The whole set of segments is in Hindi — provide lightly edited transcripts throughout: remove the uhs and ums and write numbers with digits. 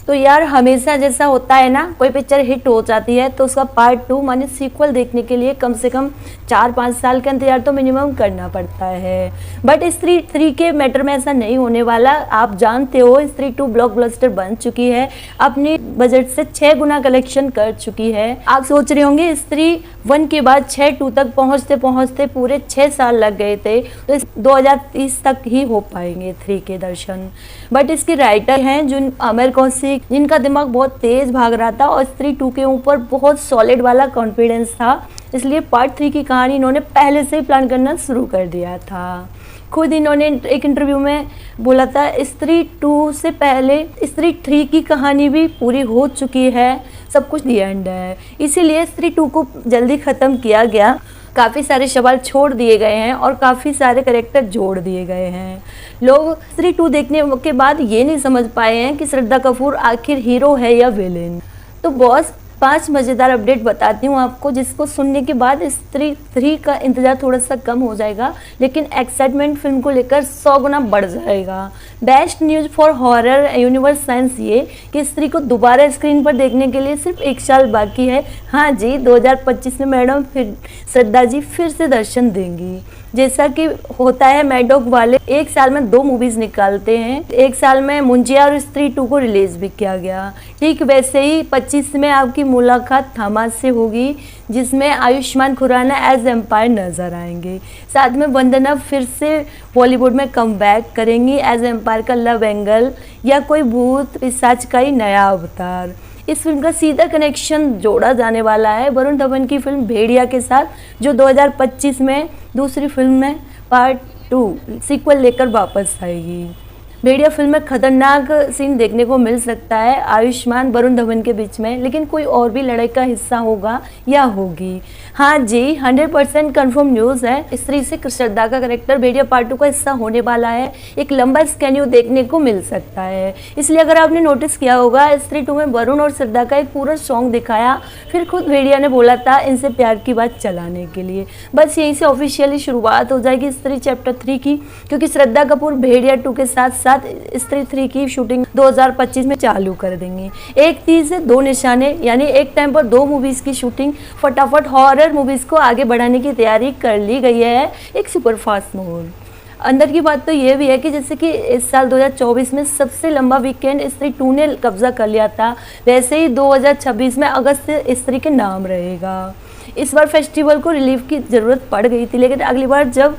तो यार हमेशा जैसा होता है ना, कोई पिक्चर हिट हो जाती है तो उसका पार्ट 2 माने सीक्वल देखने के लिए कम से कम 4-5 साल का इंतजार तो मिनिमम करना पड़ता है। बट स्त्री 3 के मैटर में ऐसा नहीं होने वाला। आप जानते हो स्त्री 2 ब्लॉकबस्टर बन चुकी है, अपनी बजट से 6 गुना कलेक्शन कर चुकी है। आप सोच रहे होंगे स्त्री 1 के बाद 6-2 तक पहुंचते पहुंचते पूरे 6 साल लग गए थे, तो इस 2030 तक ही हो पाएंगे 3 के दर्शन। बट इसके राइटर हैं जो आमिर कौशिक, जिनका दिमाग बहुत तेज भाग रहा था और स्त्री 2 के ऊपर बहुत सॉलिड वाला कॉन्फिडेंस था, इसलिए पार्ट 3 की कहानी इन्होंने पहले से ही प्लान करना शुरू कर दिया था। खुद इन्होंने एक इंटरव्यू में बोला था स्त्री 2 से पहले स्त्री 3 की कहानी भी पूरी हो चुकी है, सब कुछ दी एंड है, इसीलिए स्त्री 2 को जल्दी ख़त्म किया गया। काफ़ी सारे सवाल छोड़ दिए गए हैं और काफ़ी सारे कैरेक्टर जोड़ दिए गए हैं। लोग स्त्री 2 देखने के बाद ये नहीं समझ पाए हैं कि श्रद्धा कपूर आखिर हीरो है या विलेन। तो बॉस 5 मज़ेदार अपडेट बताती हूँ आपको, जिसको सुनने के बाद स्त्री 3 का इंतज़ार थोड़ा सा कम हो जाएगा, लेकिन एक्साइटमेंट फिल्म को लेकर 100 गुना बढ़ जाएगा। Best news for horror universe science ये कि स्त्री को दोबारा स्क्रीन पर देखने के लिए सिर्फ 1 साल बाकी है। हाँ जी, 2025 में मैडम फिर श्रद्धा जी फिर से दर्शन देंगी। जैसा कि होता है मैडॉक वाले 1 साल में 2 मूवीज़ निकालते हैं, 1 साल में मुंजिया और स्त्री 2 को रिलीज भी किया गया। ठीक वैसे ही 25 में आपकी मुलाकात थमास से होगी, जिसमें आयुष्मान खुराना एज एम्पायर नजर आएंगे। साथ में वंदना फिर से बॉलीवुड में कमबैक करेंगी एज एम्पायर का लव एंगल या कोई भूत पिशाच का ही नया अवतार। इस फिल्म का सीधा कनेक्शन जोड़ा जाने वाला है वरुण धवन की फिल्म भेड़िया के साथ, जो 2025 में दूसरी फिल्म में पार्ट 2 सीक्वल लेकर वापस आएगी। भेड़िया फिल्म में खतरनाक सीन देखने को मिल सकता है आयुष्मान वरुण धवन के बीच में, लेकिन कोई और भी लड़ाई का हिस्सा होगा या होगी। हाँ जी, 100% कंफर्म न्यूज़ है, स्त्री से श्रद्धा का करेक्टर भेड़िया पार्ट 2 का हिस्सा होने वाला है। एक लंबा स्कैन्यू देखने को मिल सकता है। इसलिए अगर आपने नोटिस किया होगा स्त्री 2 में वरुण और श्रद्धा का एक पूरा सॉन्ग दिखाया, फिर खुद भेड़िया ने बोला था इनसे प्यार की बात चलाने के लिए। बस यहीं से ऑफिशियली शुरुआत हो जाएगी स्त्री चैप्टर 3 की, क्योंकि श्रद्धा कपूर भेड़िया 2 के साथ साथ स्त्री 3 की शूटिंग 2025 में चालू कर देंगे। एक तीर से 2 निशाने, यानी एक टाइम पर 2 मूवीज की शूटिंग फटाफट हॉरर मूवीज को आगे बढ़ाने की तैयारी कर ली गई है, एक सुपरफास्ट मोड। अंदर की बात तो ये भी है कि जैसे कि इस साल 2024 में सबसे लंबा वीकेंड स्त्री 2 ने कब्जा कर लिया था, वैसे ही 2026 में अगस्त से स्त्री के नाम रहेगा। इस बार फेस्टिवल को रिलीफ की ज़रूरत पड़ गई थी, लेकिन अगली बार जब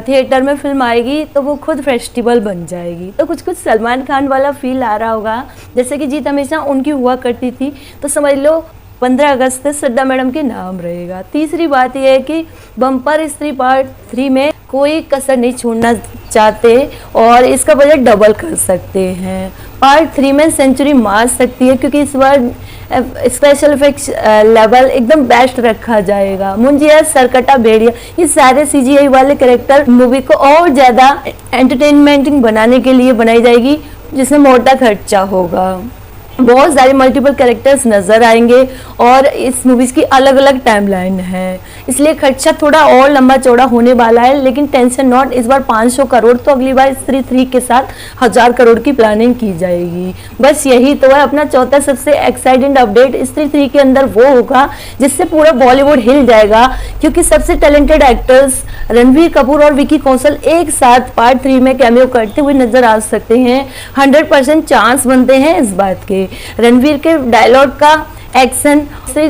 थिएटर में फिल्म आएगी तो वो खुद फेस्टिवल बन जाएगी। तो कुछ कुछ सलमान खान वाला फील आ रहा होगा, जैसे कि जीत हमेशा उनकी हुआ करती थी, तो समझ लो 15 अगस्त से श्रद्धा मैडम के नाम रहेगा। तीसरी बात यह है कि बम्पर स्त्री पार्ट 3 में कोई कसर नहीं छोड़ना चाहते और इसका बजट डबल कर सकते हैं। पार्ट 3 में सेंचुरी मार सकती है, क्योंकि इस बार स्पेशल इफेक्ट्स लेवल एकदम बेस्ट रखा जाएगा। मुंजिया, सरकटा, भेड़िया, ये सारे CGI वाले कैरेक्टर मूवी को और ज़्यादा एंटरटेनमेंटिंग बनाने के लिए बनाई जाएगी, जिसमें मोटा खर्चा होगा। बहुत सारे मल्टीपल कैरेक्टर्स नज़र आएंगे और इस मूवीज़ की अलग अलग टाइमलाइन है, इसलिए खर्चा थोड़ा और लंबा चौड़ा होने वाला है। लेकिन टेंशन नॉट, इस बार 500 करोड़ तो अगली बार स्त्री 3 के साथ 1000 करोड़ की प्लानिंग की जाएगी। बस यही तो है अपना चौथा सबसे एक्साइटिंग अपडेट। स्त्री 3 के अंदर वो होगा जिससे पूरा बॉलीवुड हिल जाएगा, क्योंकि सबसे टैलेंटेड एक्टर्स रणवीर कपूर और विकी कौशल एक साथ पार्ट 3 में कैमियो करते हुए नजर आ सकते हैं। 100% चांस बनते हैं इस बात के। रणवीर के डायलॉग का एक्शन स्त्री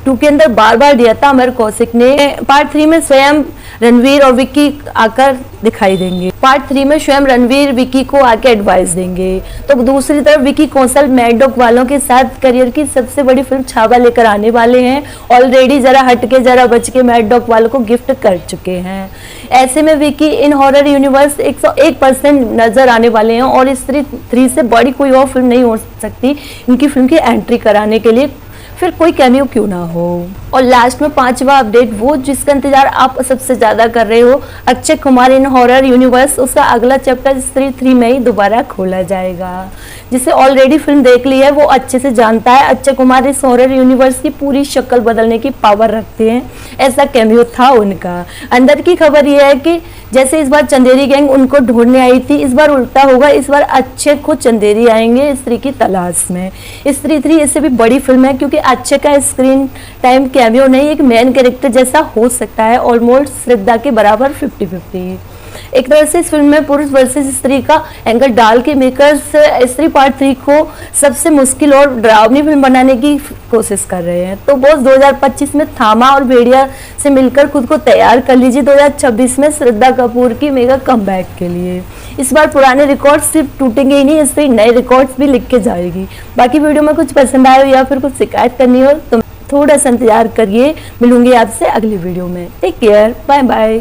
2 के अंदर बार बार दिया था आमिर कौशिक ने। पार्ट 3 में स्वयं रणवीर और विक्की आकर दिखाई देंगे। पार्ट 3 में स्वयं रणवीर विक्की को आके एडवाइस देंगे। तो दूसरी तरफ विक्की कौशल मैडॉक वालों के साथ करियर की सबसे बड़ी फिल्म छावा लेकर आने वाले हैं। ऑलरेडी जरा हटके जरा बच के मैडॉक वालों को गिफ्ट कर चुके हैं। ऐसे में विक्की इन हॉरर यूनिवर्स 101% नजर आने वाले हैं और स्त्री 3 से बड़ी कोई और फिल्म नहीं हो सकती इनकी फिल्म की एंट्री कराने के लिए, फिर कोई कैमियो क्यों ना हो। और लास्ट में 5वां अपडेट, वो जिसका इंतजार आप सबसे ज्यादा कर रहे हो, अक्षय कुमार इन हॉरर यूनिवर्स, उसका अगला चैप्टर स्त्री 3 में ही दोबारा खोला जाएगा। जिसे ऑलरेडी फिल्म देख ली है वो अच्छे से जानता है अक्षय कुमार इस हॉरर यूनिवर्स की पूरी शक्ल बदलने की पावर रखते हैं, ऐसा कैमियो था उनका। अंदर की खबर यह है कि जैसे इस बार चंदेरी गैंग उनको ढूंढने आई थी, इस बार उल्टा होगा, इस बार अक्षय खुद चंदेरी आएंगे स्त्री की तलाश में। स्त्री 3 इससे भी बड़ी फिल्म है क्योंकि अक्षय का स्क्रीन टाइम कैमियो नहीं, एक मेन कैरेक्टर जैसा हो सकता है, ऑलमोस्ट श्रद्धा के बराबर 50-50। एक तरह से इस फिल्म में पुरुष वर्सेस स्त्री का एंगल डाल के मेकर्स स्त्री पार्ट 3 को सबसे मुश्किल और डरावनी फिल्म बनाने की कोशिश कर रहे हैं। तो बॉस 2025 में थामा और भेड़िया से मिलकर खुद को तैयार कर लीजिए 2026 में श्रद्धा कपूर की मेगा कमबैक के लिए। इस बार पुराने रिकॉर्ड सिर्फ टूटेंगे ही नहीं, इस पर नए रिकॉर्ड्स भी लिख के जाएगी। बाकी वीडियो में कुछ पसंद आए या फिर कुछ शिकायत करनी हो तो थोड़ा सा इंतजार करिए, मिलूंगी आपसे अगली वीडियो में। Take care, bye bye.